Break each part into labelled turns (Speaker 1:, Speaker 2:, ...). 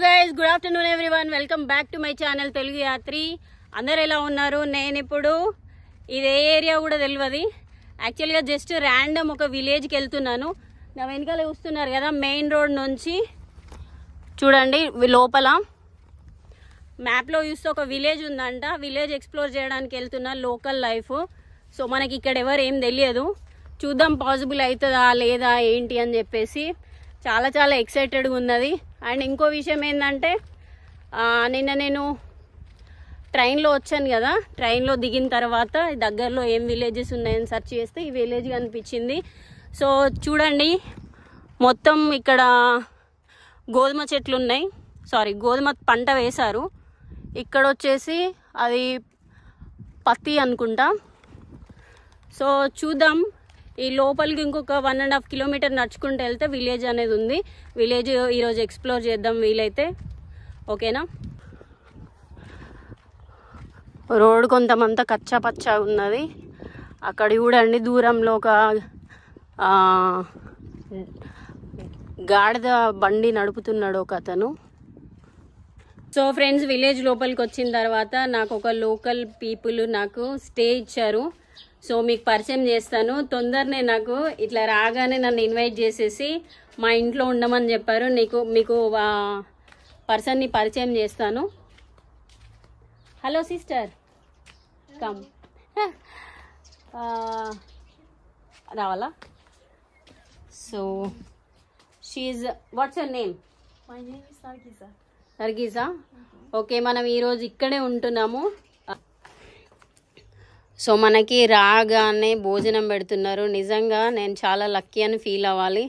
Speaker 1: Guys, good afternoon everyone. Welcome back to my channel Telugu Yatri. అందరు ఎలా ఉన్నారు? నేను ఇప్పుడు ఇది ఏ ఏరియా కూడా తెలియదు. యాక్చువల్గా జస్ట్ ర్యాండమ్ ఒక విలేజ్కి వెళ్తున్నాను. నా వెనకాల చూస్తున్నారు కదా, మెయిన్ రోడ్ నుంచి చూడండి లోపల మ్యాప్లో చూస్తే ఒక విలేజ్ ఉందంట. విలేజ్ ఎక్స్ప్లోర్ చేయడానికి వెళ్తున్నా, లోకల్ లైఫ్. సో మనకి ఇక్కడ ఎవరు ఏం తెలియదు, చూద్దాం పాసిబుల్ అవుతుందా లేదా ఏంటి అని చెప్పేసి చాలా చాలా ఎక్సైటెడ్గా ఉన్నది. అండ్ ఇంకో విషయం ఏంటంటే, నిన్న నేను ట్రైన్లో వచ్చాను కదా, ట్రైన్లో దిగిన తర్వాత దగ్గరలో ఏం విలేజెస్ ఉన్నాయని సెర్చ్ చేస్తే ఈ విలేజ్ కనిపించింది. సో చూడండి, మొత్తం ఇక్కడ గోధుమ చెట్లు ఉన్నాయి, గోధుమ పంట వేశారు. ఇక్కడ వచ్చేసి అది పత్తి అనుకుంటా. సో చూద్దాం, ఈ లోపలికి ఇంకొక 1.5 కిలోమీటర్ నడుచుకుంటూ వెళ్తే విలేజ్ అనేది ఉంది. విలేజ్ ఈరోజు ఎక్స్ప్లోర్ చేద్దాం వీలైతే, ఓకేనా? రోడ్ కొంతమంత కచ్చా పచ్చా ఉన్నది. అక్కడ చూడండి దూరంలో ఒక గాడిద బండి నడుపుతున్నాడు ఒక అతను. సో ఫ్రెండ్స్, విలేజ్ లోపలికి వచ్చిన తర్వాత నాకు ఒక లోకల్ పీపుల్ నాకు స్టే ఇచ్చారు. సో మీకు పరిచయం చేస్తాను. తొందరనే నాకు ఇట్లా రాగానే నన్ను ఇన్వైట్ చేసేసి మా ఇంట్లో ఉండమని చెప్పారు. మీకు పర్సన్ని పరిచయం చేస్తాను. Hello sister, come. రావాలా? So she, what's your name?
Speaker 2: My name is Nargisa.
Speaker 1: Nargisa, okay. మనం ఈరోజు ఇక్కడే ఉంటున్నాము. సో మనకి రాగానే భోజనం పెడుతున్నారు. నిజంగా నేను చాలా లక్కీ అని ఫీల్ అవ్వాలి.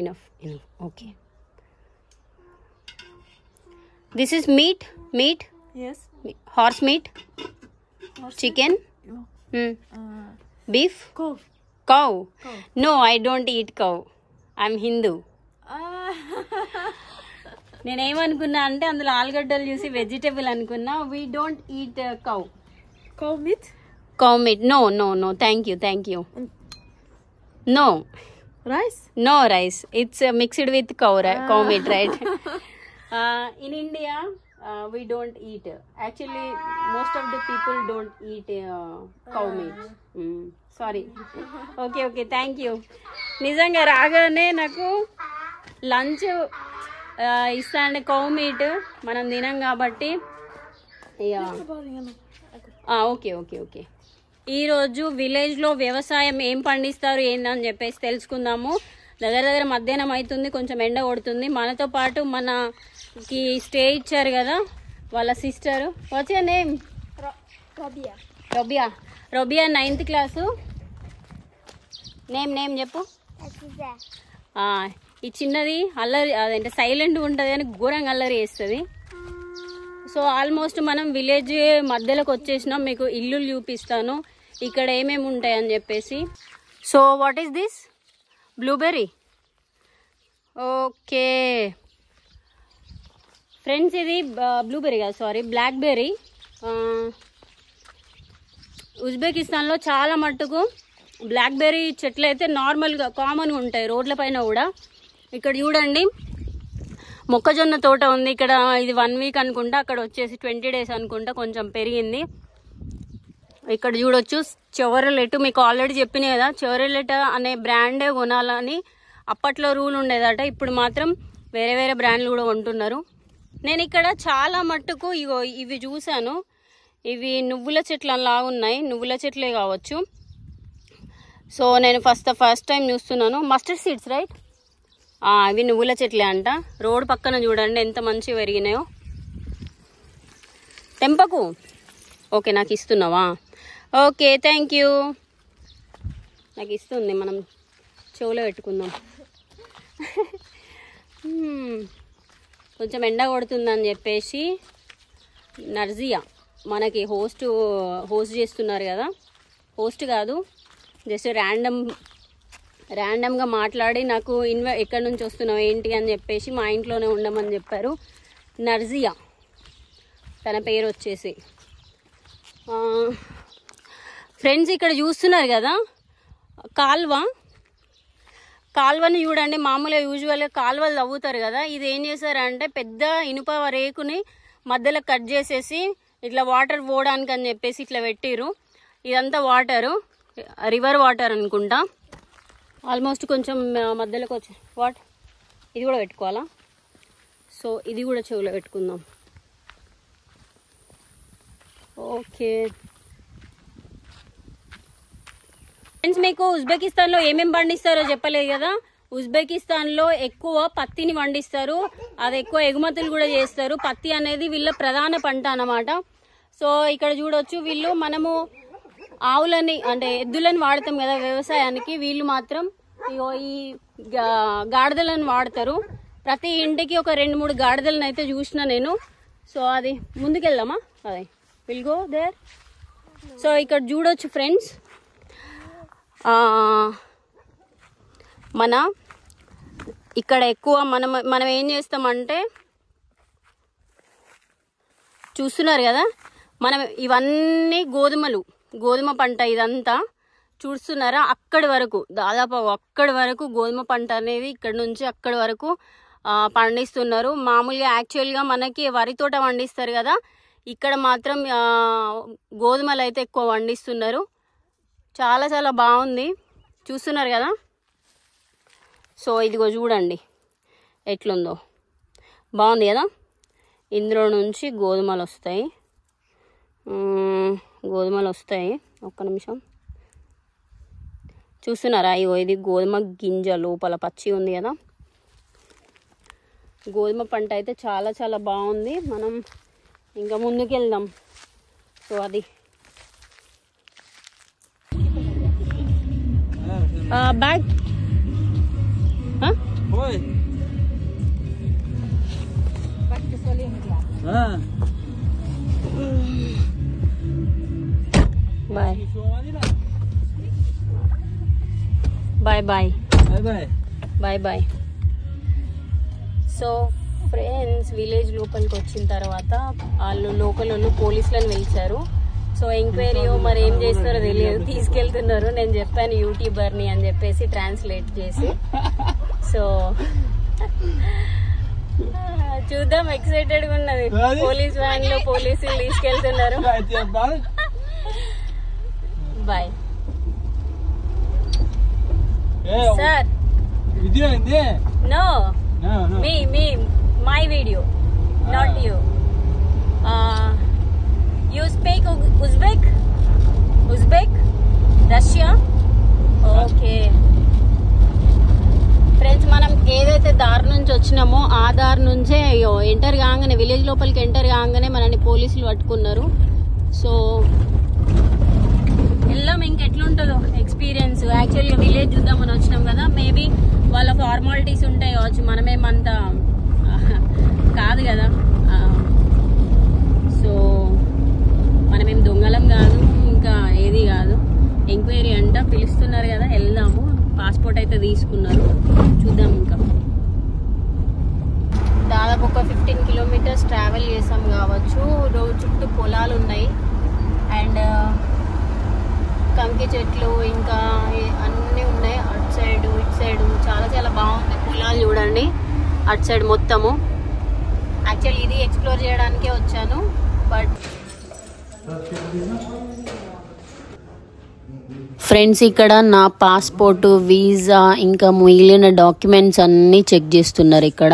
Speaker 1: enough. Okay. This is meat?
Speaker 2: Yes.
Speaker 1: Horse meat? Chicken?
Speaker 2: No.
Speaker 1: Beef? Cow? No, I don't eat cow. I'm Hindu. నేనేమనుకున్నా అంటే అందులో ఆలుగడ్డలు చూసి వెజిటేబుల్ అనుకున్నా. We don't eat cow.
Speaker 2: Cow meat?
Speaker 1: Cow meat? No. Thank you. No.
Speaker 2: Rice?
Speaker 1: No rice. It's mixed with cow meat, right? In India, we don't eat. Actually, most of the people don't eat cow meat. Sorry. Okay. Thank you. నిజంగా రాగానే నాకు lunch ఇస్తాండి. Cow meet మనం తినం కాబట్టి okay. ఈరోజు విలేజ్లో వ్యవసాయం ఏం పండిస్తారు ఏందని చెప్పేసి తెలుసుకుందాము. దగ్గర మధ్యాహ్నం అవుతుంది, కొంచెం ఎండ కొడుతుంది. మనతో పాటు మనకి స్టే ఇచ్చారు కదా వాళ్ళ సిస్టర్. వచ్చే నేమ్? రొబియా 9th class. నేమ్ చెప్పు. ఈ చిన్నది అల్లరి, అదంటే సైలెంట్గా ఉంటుంది కానీ ఘోరంగా అల్లరి చేస్తుంది. సో ఆల్మోస్ట్ మనం విలేజ్ మధ్యలోకి వచ్చేసినాం. మీకు ఇల్లు చూపిస్తాను ఇక్కడ ఏమేమి ఉంటాయని చెప్పేసి. So what is this? Blueberry. Okay friends, ఇది బ్లూబెర్రీ కాదు, బ్లాక్బెర్రీ. ఉజ్బెకిస్తాన్లో చాలా మట్టుకు బ్లాక్బెర్రీ చెట్లు అయితే నార్మల్గా కామన్గా ఉంటాయి రోడ్ల పైన కూడా. ఇక్కడ చూడండి మొక్కజొన్న తోట ఉంది. ఇక్కడ ఇది 1 వీక్ అనుకుంటా, అక్కడ వచ్చేసి 20 days అనుకుంటా, కొంచెం పెరిగింది. ఇక్కడ చూడొచ్చు చెవరలెట్. మీకు ఆల్రెడీ చెప్పిన కదా, చెవరలెట్ అనే బ్రాండే కొనాలని అప్పట్లో రూల్ ఉండేదట. ఇప్పుడు మాత్రం వేరే బ్రాండ్లు కూడా కొంటున్నారు. నేను ఇక్కడ చాలా మట్టుకు ఇవి చూశాను. ఇవి నువ్వుల చెట్లు అలా ఉన్నాయి, నువ్వుల చెట్లే కావచ్చు. సో నేను ఫస్ట్ టైం చూస్తున్నాను. Mustard seeds, right? ఇవి నువ్వుల చెట్లే అంట. రోడ్ పక్కన చూడండి ఎంత మంచి పెరిగినాయో. తెంపకు. ఓకే, నాకు ఇస్తున్నావా? Okay, thank you. నాకు ఇస్తుంది, మనం చెవులో పెట్టుకుందాం. కొంచెం ఎండ కొడుతుందని చెప్పేసి నర్జియా మనకి హోస్ట్ చేస్తున్నారు కదా. హోస్ట్ కాదు, జస్ట్ ర్యాండమ్ ర్యాండమ్గా మాట్లాడి నాకు ఎక్కడి నుంచి వస్తున్నావు ఏంటి అని చెప్పేసి మా ఇంట్లోనే ఉండమని చెప్పారు. నర్జియా తన పేరు వచ్చేసి. ఫ్రెండ్స్ ఇక్కడ చూస్తున్నారు కదా కాల్వని చూడండి. మామూలుగా యూజువల్గా కాలువలు తవ్వుతారు కదా, ఇది ఏం చేశారంటే పెద్ద ఇనుప రేకుని మధ్యలో కట్ చేసేసి ఇట్లా వాటర్ పోవడానికి అని చెప్పేసి ఇట్లా పెట్టిరు. ఇదంతా వాటరు, రివర్ వాటర్ అనుకుంటా. ఆల్మోస్ట్ కొంచెం మధ్యలోకి వచ్చి ఇది కూడా పెట్టుకోవాలా. సో ఇది కూడా చెవులో పెట్టుకుందాం. ఓకే ఫ్రెండ్స్, మీకు ఉజ్బెకిస్తాన్లో ఏమేమి పండిస్తారో చెప్పలేదు కదా. ఉజ్బెకిస్తాన్లో ఎక్కువ పత్తిని పండిస్తారు, అది ఎక్కువ ఎగుమతులు కూడా చేస్తారు. పత్తి అనేది వీళ్ళ ప్రధాన పంట అన్నమాట. సో ఇక్కడ చూడొచ్చు, మనము ఆవులని అంటే ఎద్దులని వాడతాం కదా వ్యవసాయానికి, వీళ్ళు మాత్రం ఈ గాడిదలను వాడతారు. ప్రతి ఇంటికి ఒక 2-3 గాడిదలను అయితే చూసిన నేను. సో అది ముందుకెళ్దామా, అదే విల్ గో దేర్. సో ఇక్కడ చూడొచ్చు ఫ్రెండ్స్, ఇక్కడ ఎక్కువ మనం ఏం చేస్తామంటే చూస్తున్నారు కదా, మనం ఇవన్నీ గోధుమ పంట ఇదంతా చూస్తున్నారా. అక్కడి వరకు దాదాపు అక్కడి వరకు గోధుమ పంట అనేది ఇక్కడ నుంచి అక్కడి వరకు పండిస్తున్నారు. మామూలుగా యాక్చువల్గా మనకి వరి తోట పండిస్తారు కదా, ఇక్కడ మాత్రం గోధుమలు అయితే ఎక్కువ పండిస్తున్నారు. చాలా చాలా బాగుంది, చూస్తున్నారు కదా. సో ఇదిగో చూడండి ఎట్లుందో, బాగుంది కదా. ఇందులో నుంచి గోధుమలు వస్తాయి. ఒక్క నిమిషం చూస్తున్నారా, ఇగో ఇది గోధుమ గింజ లోపల పచ్చి ఉంది కదా. గోధుమ పంట అయితే చాలా చాలా బాగుంది. మనం ఇంకా ముందుకెళ్దాం. సో అది bag boy. So friends, village లోపలికి వచ్చిన తర్వాత లోకల్ పోలీసులను పిలిచారు. సో ఎంక్వైరీ మరి ఏం చేస్తారో తెలియదు, తీసుకెళ్తున్నారు. నేను చెప్పాను యూట్యూబర్ని అని చెప్పేసి ట్రాన్స్లేట్ చేసి. సో చూద్దాం, ఎక్సైటెడ్ గా ఉన్నది. పోలీస్ వ్యాన్ లో పోలీసులు తీసుకెళ్తున్నారు. Bye sir. No, me my video, not you. You speak Uzbek? Russia? Okay. Friends, మనం ఏదైతే దారి నుంచి వచ్చినామో ఆ దారి నుంచే ఎంటర్ కాగానే, విలేజ్ లోపలికి ఎంటర్ కాగానే మనల్ని పోలీసులు పట్టుకున్నారు. సో వెళ్దాం, ఇంకెట్లుంటుందో ఎక్స్పీరియన్స్. యాక్చువల్గా విలేజ్ చూద్దామని వచ్చినాం కదా, మేబీ వాళ్ళ ఫార్మాలిటీస్ ఉంటాయి కావచ్చు, మనమేమంతా కాదు కదా. సో మనమేం దొంగలం కాదు, ఇంకా ఏది కాదు. ఎంక్వైరీ అంట, పిలుస్తున్నారు కదా, వెళ్దాము. పాస్పోర్ట్ అయితే తీసుకున్నారు, చూద్దాం. ఇంకా దాదాపు ఒక 15 కిలోమీటర్స్ ట్రావెల్ చేసాం కావచ్చు. రోజు చుట్టూ పొలాలు ఉన్నాయి అండ్ కంకి చెట్లు ఇంకా అన్నీ ఉన్నాయి. అటు సైడ్ ఇటు సైడ్ చాలా చాలా బాగుంది. పొలాలు చూడండి అటు సైడ్ మొత్తము. యాక్చువల్లీ ఇది ఎక్స్ప్లోర్ చేయడానికే వచ్చాను. బట్ ఫ్రెండ్స్, ఇక్కడ నా పాస్పోర్ట్, వీసా ఇంకా మిగిలిన డాక్యుమెంట్స్ అన్నీ చెక్ చేస్తున్నారు ఇక్కడ.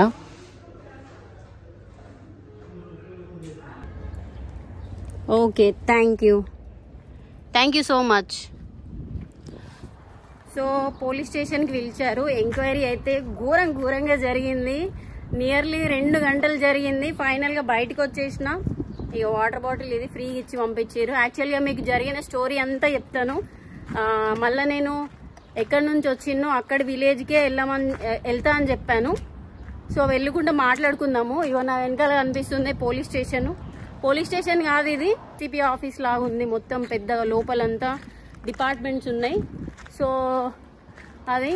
Speaker 1: Okay, thank you so much. So police స్టేషన్కి పిలిచారు. ఎంక్వైరీ అయితే ఘోరంగా జరిగింది. నియర్లీ 2 గంటలు జరిగింది. ఫైనల్గా బయటకు వచ్చేసిన. ఇక వాటర్ బాటిల్ ఇది ఫ్రీగా ఇచ్చి పంపించారు. యాక్చువల్గా మీకు జరిగిన స్టోరీ అంతా చెప్తాను. మళ్ళీ నేను ఎక్కడి నుంచి వచ్చినో అక్కడ విలేజ్కే వెళ్తా అని చెప్పాను. సో వెళ్ళకుండా మాట్లాడుకుందాము. ఇవో నా వెనకాల కనిపిస్తుంది పోలీస్ స్టేషన్ కాదు, ఇది సిపి ఆఫీస్ లాగా ఉంది. మొత్తం పెద్ద లోపలంతా డిపార్ట్మెంట్స్ ఉన్నాయి. సో అది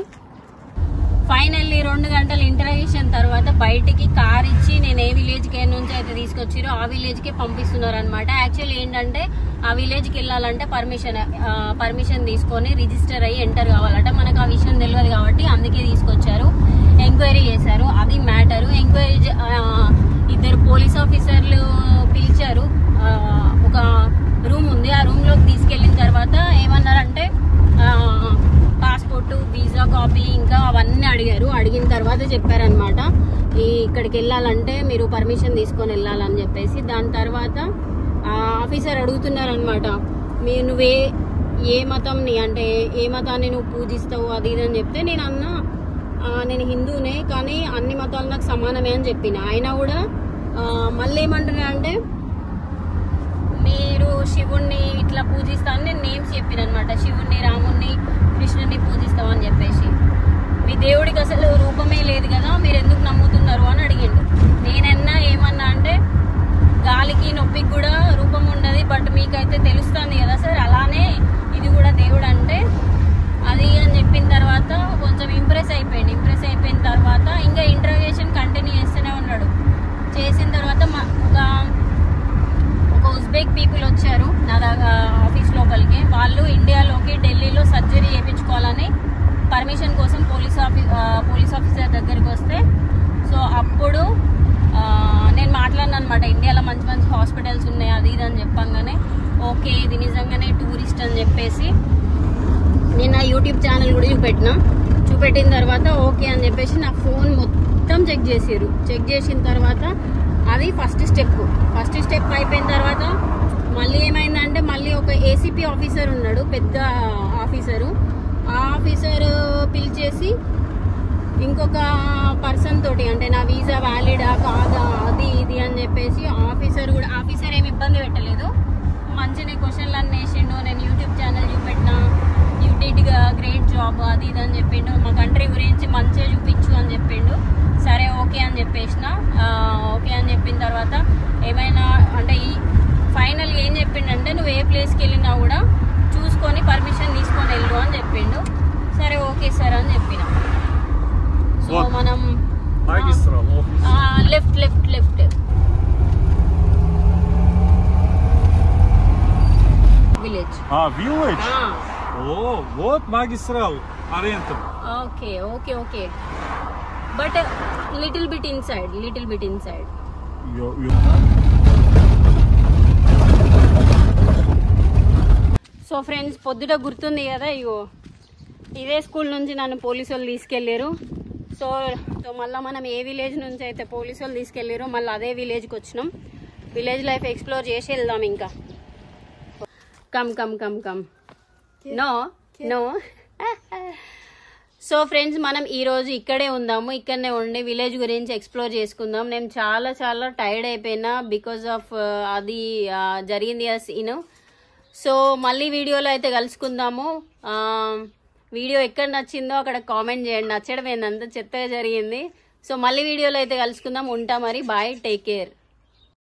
Speaker 1: ఫైనల్లీ 2 గంటల ఇంటరాక్షన్ తర్వాత బయటికి కార్ ఇచ్చి నేను ఏ విలేజ్ కి నుంచి అయితే తీసుకొచ్చిరో ఆ విలేజ్ కి పంపిస్తున్నారు అనమాట. యాక్చువల్లీ ఏంటంటే ఆ విలేజ్ కి వెళ్ళాలంటే పర్మిషన్ తీసుకొని రిజిస్టర్ అయ్యి ఎంటర్ కావాలంట. మనకు ఆ విషయం తెలియదు కాబట్టి అందుకే తీసుకొచ్చారు. ఎంక్వైరీ చేశారు, అది మ్యాటర్. ఎంక్వైరీ 2 పోలీస్ ఆఫీసర్లు పిలిచారు. ఒక రూమ్ ఉంది, ఆ రూమ్ లోకి తీసుకెళ్లిన తర్వాత ఏమన్నారంటే పాస్పోర్ట్, వీసా కాపీ ఇంకా అవన్నీ అడిగారు. అడిగిన తర్వాత చెప్పారనమాట ఇక్కడికి వెళ్ళాలంటే మీరు పర్మిషన్ తీసుకొని వెళ్ళాలని చెప్పేసి. దాని తర్వాత ఆఫీసర్ అడుగుతున్నారనమాట, నువ్వే ఏ మతంని అంటే ఏ మతాన్ని నువ్వు పూజిస్తావు అది ఇది అని చెప్తే నేను అన్నా నేను హిందూనే కానీ అన్ని మతాలు నాకు సమానమే అని చెప్పిన. అయినా కూడా మళ్ళీ ఏమంటున్నా అంటే మీరు శివుణ్ణి ఇట్లా పూజిస్తామని నేను నేమ్స్ చెప్పిన అనమాట. శివుణ్ణి, రాముణ్ణి, కృష్ణుని పూజిస్తామని చెప్పేసి. మీ దేవుడికి అసలు రూపమే లేదు కదా, మీరు ఎందుకు నమ్ముతున్నారు అని అడిగిండు. నేనన్నా ఏమన్నా అంటే గాలికి నొప్పికి కూడా రూపం ఉండదు, బట్ మీకైతే తెలుస్తుంది కదా సార్, అలానే ఇది కూడా దేవుడు అంటే అది అని చెప్పిన తర్వాత కొంచెం ఇంప్రెస్ అయిపోయింది. ఇంప్రెస్ అయిపోయిన తర్వాత ఇంకా ఇంటరాగేషన్ కంటిన్యూ చేస్తూనే ఉన్నాడు. చేసిన తర్వాత ఒక ఉజ్బెక్ పీపుల్ వచ్చారు నా ఆఫీస్ లోపలికి. వాళ్ళు ఇండియాలోకి ఢిల్లీలో సర్జరీ చేయించుకోవాలని పర్మిషన్ కోసం పోలీస్ ఆఫీసర్ దగ్గరికి వస్తే సో అప్పుడు నేను మాట్లాడినా అనమాట. ఇండియాలో మంచి మంచి హాస్పిటల్స్ ఉన్నాయి అది ఇది అని చెప్పంగానే ఓకే ఇది నిజంగానే టూరిస్ట్ అని చెప్పేసి నేను నా యూట్యూబ్ ఛానల్ కూడా చూపెట్టిన తర్వాత ఓకే అని చెప్పేసి నా ఫోన్ మొత్తం చెక్ చేసారు. చెక్ చేసిన తర్వాత అది ఫస్ట్ స్టెప్ అయిపోయిన తర్వాత మళ్ళీ ఏమైందంటే మళ్ళీ ఒక ఏసీపీ ఆఫీసర్ ఉన్నాడు, పెద్ద ఆఫీసరు. ఆ ఆఫీసర్ పిలిచేసి ఇంకొక పర్సన్ తోటి అంటే నా వీసా వ్యాలిడా కాదా అది ఇది అని చెప్పేసి ఆఫీసర్ ఏమి ఇబ్బంది పెట్టలేదు, మంచిగా క్వశ్చన్లు అన్నీ వేసిండు. నేను యూట్యూబ్ ఛానల్ చూపెట్టినా, యూ డిడ్ గ్రేట్ జాబ్ అది ఇది అని చెప్పిండు. మా కంట్రీ గురించి మంచిగా చూపించు అని చెప్పిండు. సరే ఓకే అని చెప్పేసిన. ఓకే అని చెప్పిన తర్వాత ఏమైనా అంటే ఈ ఫైనల్ ఏం చెప్పిండంటే నువ్వు ఏ ప్లేస్కి వెళ్ళినా కూడా చూసుకొని పర్మిషన్ తీసుకొని వెళ్ళు అని చెప్పిండు. సరే ఓకే సార్ అని చెప్పిన. సో మనం left
Speaker 3: village. Oh, вот magistral Oriental.
Speaker 1: Okay. But little bit inside. So friends పొద్దుట గుర్తుంది కదా, ఇదే స్కూల్ నుంచి నన్ను పోలీసు వాళ్ళు తీసుకెళ్ళారు. సో మళ్ళీ మనం ఏ విలేజ్ నుంచి అయితే పోలీసు వాళ్ళు తీసుకెళ్ళారో మళ్ళీ అదే విలేజ్కి వచ్చినాం. విలేజ్ లైఫ్ ఎక్స్ప్లోర్ చేసి వెళ్దాం ఇంకా. కమ్ నో సో ఫ్రెండ్స్ మనం ఈరోజు ఇక్కడే ఇక్కడనే ఉండి విలేజ్ గురించి ఎక్స్ప్లోర్ చేసుకుందాం. నేను చాలా చాలా టైర్డ్ అయిపోయినా బికాజ్ ఆఫ్ అది జరిగింది ఆ సీన్. సో మళ్ళీ వీడియోలో అయితే కలుసుకుందాము. వీడియో ఎక్కడ నచ్చిందో అక్కడ కామెంట్ చేయండి. నచ్చడం ఏందంత చెత్తగా జరిగింది. సో మళ్ళీ వీడియోలో అయితే కలుసుకుందాం. ఉంటా మరి, బాయ్, టేక్ కేర్.